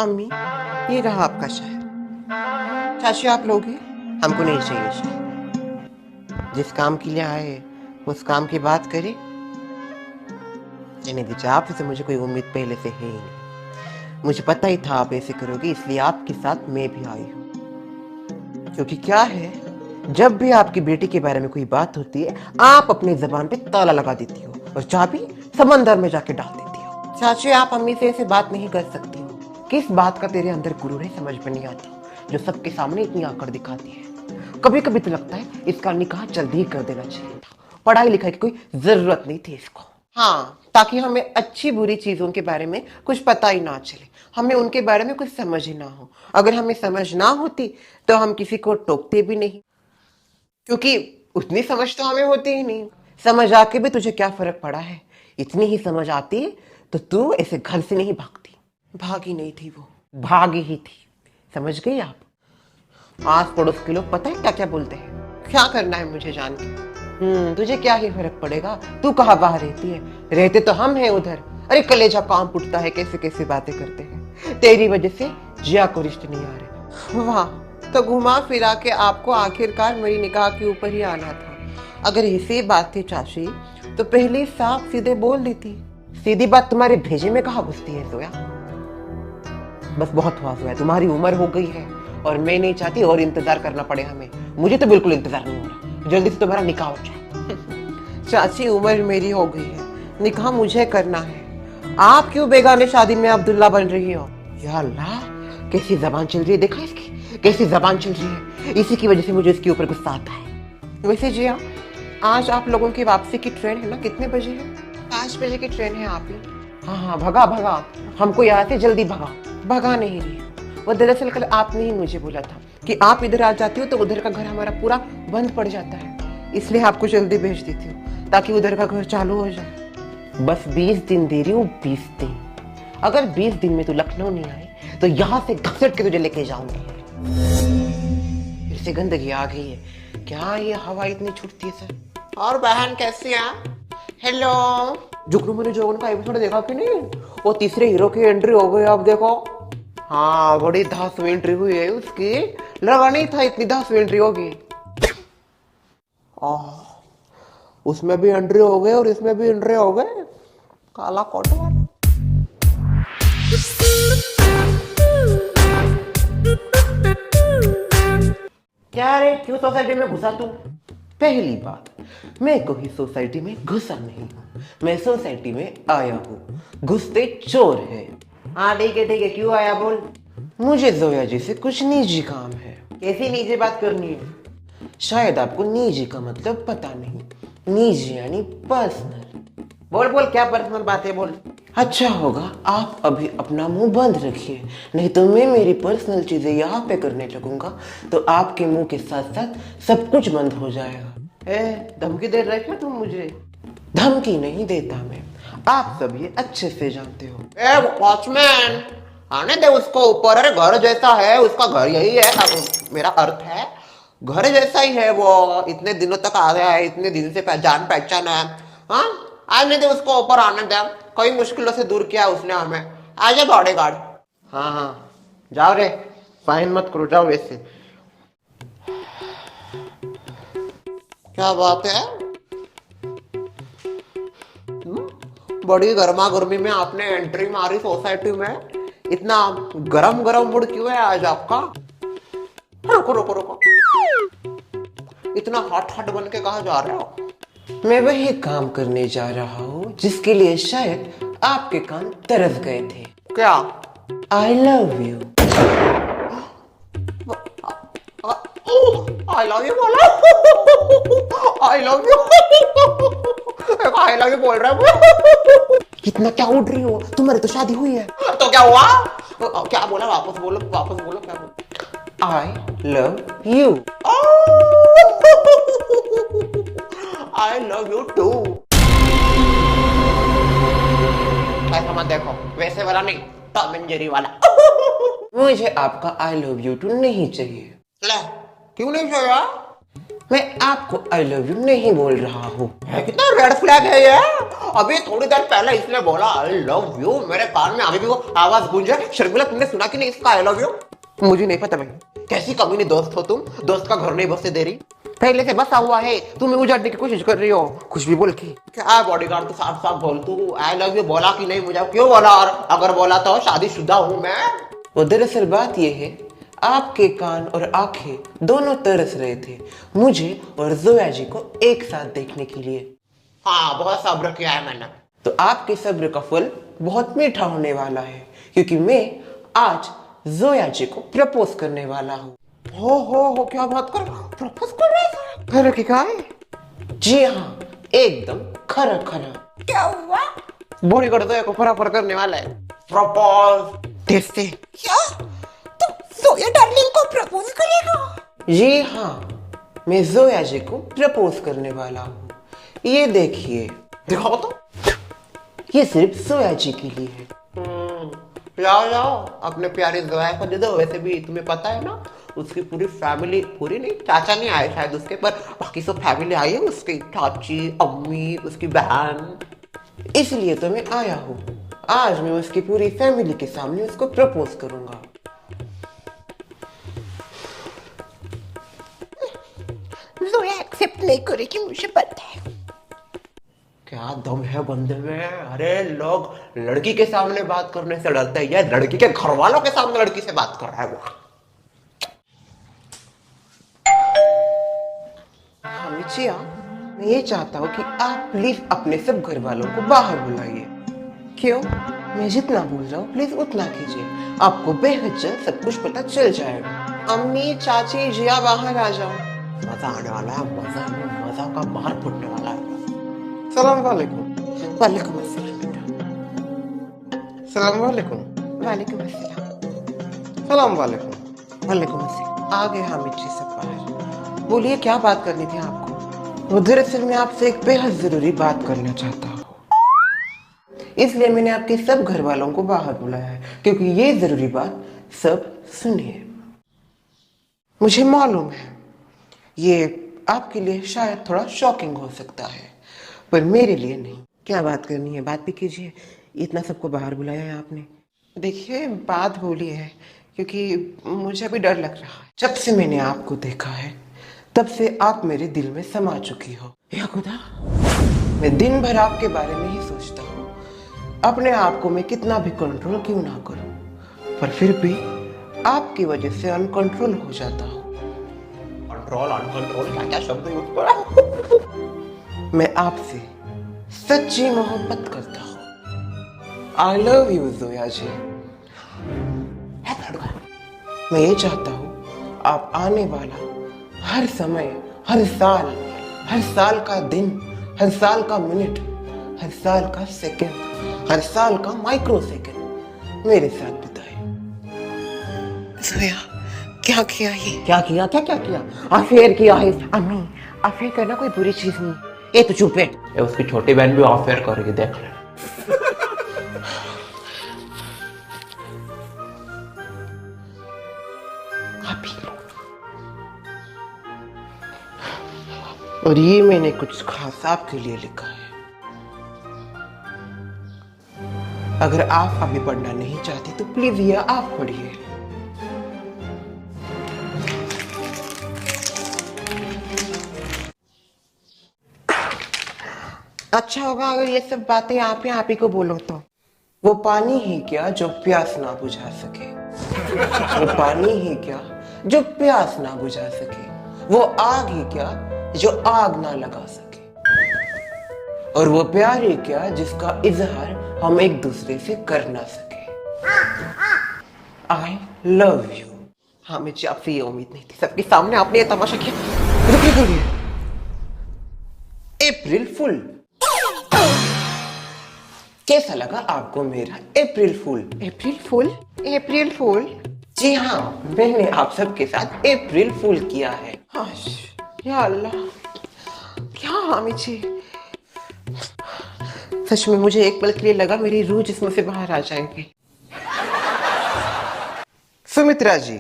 अम्मी, ये रहा आपका शहर। चाची आप लोगे? हमको नहीं चाहिए शहर। जिस काम के लिए आए उस काम की बात करें। नहीं दीजिए, आपसे तो मुझे कोई उम्मीद पहले से है ही नहीं। मुझे पता ही था आप ऐसे करोगे, इसलिए आपके साथ मैं भी आई हूँ। क्योंकि क्या है, जब भी आपकी बेटी के बारे में कोई बात होती है आप अपनी जबान पे ताला लगा देती हो और चाबी समंदर में जाके डाल देती हो। चाची आप अम्मी से ऐसे बात नहीं कर सकती हो। किस बात का तेरे अंदर गुरूर है समझ में नहीं आता, जो सबके सामने इतनी आकड़ दिखाती है। कभी कभी तो लगता है इसका निकाह जल्दी ही कर देना चाहिए था। पढ़ाई लिखाई की कोई जरूरत नहीं थी इसको। हाँ, ताकि हमें अच्छी बुरी चीजों के बारे में कुछ पता ही ना चले, हमें उनके बारे में कुछ समझ ही ना हो। अगर हमें समझ ना होती तो हम किसी को टोकते भी नहीं, क्योंकि उतनी समझ तो हमें होती ही नहीं। समझ आके भी तुझे क्या फर्क पड़ा है? इतनी ही समझ आती तो तू ऐसे घर से नहीं भागती। भागी नहीं थी वो, भागी ही थी। समझ गई आप? आस पड़ोस के लोग पता है क्या क्या बोलते हैं। क्या करना है मुझे जान के? तुझे क्या ही फर्क पड़ेगा? तू कहाँ बाहर रहती है? रहते तो हम हैं उधर। अरे कलेजा काम उठता है, कैसे कैसे बातें करते हैं। तेरी वजह से जिया को रिश्ते नहीं आ रहे। वाह, तो घुमा फिरा के आपको आखिरकार मेरी निकाह के ऊपर ही आना था। अगर इसी बात थी चाची तो पहले ही साफ सीधे बोल देती। सीधी बात तुम्हारे भेजे में कहाँ घुसती है जोया? बस बहुत हुआ जोया, तुम्हारी उम्र हो गई है और मैं नहीं चाहती और इंतजार करना पड़े हमें। मुझे तो बिल्कुल इंतजार नहीं हो रहा, जल्दी से तुम्हारा निकाह हो जाए। चाची उम्र मेरी हो गई है, निकाह मुझे करना है। आप क्यों बेगाने शादी में अब्दुल्ला बन रही हो? या अल्लाह, कैसी जबान चल रही है, देखा इसकी कैसी जबान चल रही है। इसी की वजह से मुझे इसके ऊपर गुस्सा आता है। वैसे जी हाँ, आज आप लोगों की वापसी की ट्रेन है ना? कितने बजे है? 5 बजे की ट्रेन है आप ही। हाँ हाँ, भगा भगा, हमको यहाँ से जल्दी भगा। भगा नहीं रही, वो दरअसल कल आपने ही मुझे बोला था कि आप इधर आ जाती हो तो उधर का घर हमारा पूरा बंद पड़ जाता है, इसलिए आपको जल्दी भेज देती हूँ ताकि उधर का घर चालू हो जाए। बस 20 दिन दे रही हूँ, 20 दिन। अगर 20 दिन में तू लखनऊ नहीं आई तो यहाँ से घसट के तुझे लेके जाऊंगी। फिर से गंदगी आ गई है क्या? ये हवा इतनी छूटती है सर। और बहन कैसी है? हेलो। जुगनू मैंने जो उनका एपिसोड देखा कि नहीं? वो तीसरे हीरो की एंट्री हो गई, अब देखो। हाँ, बड़ी धांसू एंट्री हुई है उसकी। लगा नहीं था इतनी धांसू एंट्री होगी। उसमें भी एंट्री हो गए और इसमें भी एंट्री हो गए। काला कोटवा। क्या रे, क्यों सोसाइटी में घुसा तू? पहली बात, मैं कोई सोसाइटी में घुसा नहीं हूँ, मैं सोसाइटी में आया हूँ। घुसते चोर है। हाँ ठीक है, क्यों आया बोल? मुझे जोया जी से कुछ निजी काम है। कैसी निजी बात करनी है? शायद आपको निजी का मतलब पता नहीं। निजी यानी पर्सनल। बोल बोल, क्या पर्सनल बात है बोल। अच्छा होगा आप अभी अपना मुंह बंद रखिए, नहीं तो मैं मेरी पर्सनल चीजें यहाँ पे करने लगूंगा तो आपके मुंह के साथ साथ सब कुछ बंद हो जाएगा। धमकी दे रहे क्या तुम मुझे? धमकी नहीं देता मैं, आप सब ये अच्छे से जानते हो। वॉचमैन, आने दे उसको ऊपर। अरे घर जैसा है उसका, घर यही है। अब मेरा अर्थ है घर जैसा ही है वो। इतने दिनों तक आ गया है, इतने दिन से जान पहचान है। हाँ, आने दे उसको ऊपर, आने दे। कई मुश्किलों से दूर किया उसने हमें। आजा बॉडीगार्ड। हाँ हाँ, जाओ रे, साइन मत करो, जाओ वैसे। क्या बात है? बड़ी गर्मा गर्मी में आपने एंट्री मारी सोसाइटी में। इतना गरम गरम मूड क्यों है आज आपका? रुको रुको रुको, इतना हॉट हॉट बन के कहाँ जा रहे हो? मैं वही काम करने जा रहा हूँ जिसके लिए शायद आपके कान तरस गए थे। क्या? I love you. I love you बोला? I love you, I love you बोल रहा है। कितना क्या उड़ रही हो? तुम्हारी तो शादी हुई है। तो क्या हुआ? क्या बोला? वापस बोलो, वापस बोलो, क्या बोला? I love you. I love you too. ऐसा मत देखो, वैसे वाला नहीं, टॉम एंड जेरी वाला। मुझे आपका आई लव यू टू नहीं चाहिए। ले, क्यों नहीं चाहिए? मैं आपको आई लव यू नहीं बोल रहा हूँ। कितना रेड फ्लैग है ये? अभी थोड़ी देर पहले इसने बोला आई लव यू, मेरे कान में अभी भी वो आवाज गूंजा। शर्मिला तुमने सुना कि नहीं इसका आई लव यू? मुझे नहीं पता भाई, कैसी कमीनी दोस्त हो तुम, दोस्त का घर नहीं बसने दे रही। पहले से बसा हुआ है, तुम उजाड़ने की कोशिश कर रही हो कुछ भी बोल के। क्या बॉडीगार्ड, तो साफ साफ बोल, तू आई लव यू बोला कि नहीं? मुझे क्यों बोला? और अगर बोला तो शादीशुदा हूं मैं। वो दरअसल बात ये है, आपके कान और आंखें दोनों तरस रहे थे मुझे और जोया जी को एक साथ देखने के लिए। हाँ, बहुत सब्र किया है मैंने। तो आपके सब्र का फल बहुत मीठा होने वाला है, क्योंकि मैं आज जोया जी को प्रपोज करने वाला हूँ। हो क्या बात कर, प्रपोज कर रहे हैं? क्या है? जी हाँ, एकदम खरा खरा। क्या हुआ? बॉडीगार्ड जोया को फराफर करने वाला है। प्रपोज देखते क्या? तो जोया डार्लिंग को प्रपोज करेगा? जी हाँ, मैं जोया जी को प्रपोज करने वाला हूँ। ये देखिए, दिखाओ तो। ये सिर्फ जोया जी के लिए है। जाओ अपने प्यारे जोया को दे दो। वैसे भी तुम्हें पता है ना, उसकी पूरी फैमिली, पूरी नहीं, चाचा नहीं आए शायद उसके, पर बाकी सब फैमिली आई है उसकी, चाची, अम्मी, उसकी बहन। इसलिए तो मैं आया हूँ, आज मैं उसकी पूरी फैमिली के सामने उसको प्रपोज करूंगा। जोया एक्सेप्ट नहीं करेगी, मुझे पता है। क्या दम है बंदे में। अरे लोग लड़की के सामने बात करने से डरते हैं, या लड़की के घर वालों के सामने लड़की से बात कर रहा है वो। मिचिया, मैं ये चाहता हूँ कि आप प्लीज अपने सब घर वालों को बाहर बुलाइए। क्यों? मैं जितना बोल रहा हूँ प्लीज उतना कीजिए, आपको बेहद जल्द सब कुछ पता चल जाएगा। अम्मी, चाची, जिया बाहर आ जाओ, मजा आने वाला है। मजा का बाहर फूटने वाला है। सलाम वालेकुम। वालेकुम अस्सलाम बेटा। सलाम वालेकुम। वालेकुम अस्सलाम। सलाम वालेकुम। वालेकुम अस्सलाम। आ गए हामिद जी सब बाहर। बोलिए, क्या बात करनी थी आपको? वो दरअसल मैं आपसे एक बेहद जरूरी बात करना चाहता हूँ, इसलिए मैंने आपके सब घर वालों को बाहर बुलाया है, क्योंकि ये जरूरी बात सब सुनिए। मुझे मालूम है ये आपके लिए शायद थोड़ा शॉकिंग हो सकता है, पर मेरे लिए नहीं। क्या बात करनी है, बात भी कीजिए। इतना सबको बाहर बुलाया है आपने। देखिए, बात बोली है, क्योंकि मुझे अभी डर लग रहा है। जब से मैंने आपको देखा है तब से आप मेरे दिल में समा चुकी हो। या खुदा, मैं दिन भर आपके बारे में ही सोचता हूँ। अपने आप को मैं कितना भी कंट्रोल क्यों ना करूँ, पर फिर भी आपकी वजह से अनकंट्रोल हो जाता हूँ। कंट्रोल, अनकंट्रोल, क्या शब्द यूज करा। मैं आपसे सच्ची मोहब्बत करता हूँ। आई लव यू जोया जी। मैं ये चाहता हूँ आप आने वाला हर समय, हर साल का दिन, हर साल का मिनट, हर साल का सेकंड, हर साल का माइक्रो सेकंड मेरे साथ बिताए। जोया, क्या किया ये? क्या किया? अफेयर किया है। अम्मी, अफेयर करना कोई बुरी चीज नहीं। ये तो चुप है। उसकी छोटी बहन भी अफेयर करेगी, देख ले। और ये मैंने कुछ खास आपके लिए लिखा है। अगर आप अभी पढ़ना नहीं चाहते तो प्लीज ये आप पढ़िए। अच्छा होगा अगर ये सब बातें आप ही को बोलो तो। वो पानी ही क्या जो प्यास ना बुझा सके, वो पानी ही क्या जो प्यास ना बुझा सके, वो आग ही क्या जो आग ना लगा सके, और वो प्यार ही क्या जिसका इजहार हम एक दूसरे से कर ना सके। आई लव यू। हाँ, मुझे आपसे ये उम्मीद नहीं थी। सबके सामने आपने ये तमाशा किया। रुकिए, अप्रैल फुल। कैसा लगा आपको मेरा अप्रैल फुल? April fool? जी हाँ, मैंने आप सबके साथ अप्रैल फुल किया है। या अल्लाह, क्या हामिद जी, सच में मुझे एक पल के लिए लगा मेरी रूह जिस्म से बाहर आ जाएगी। सुमित्रा जी,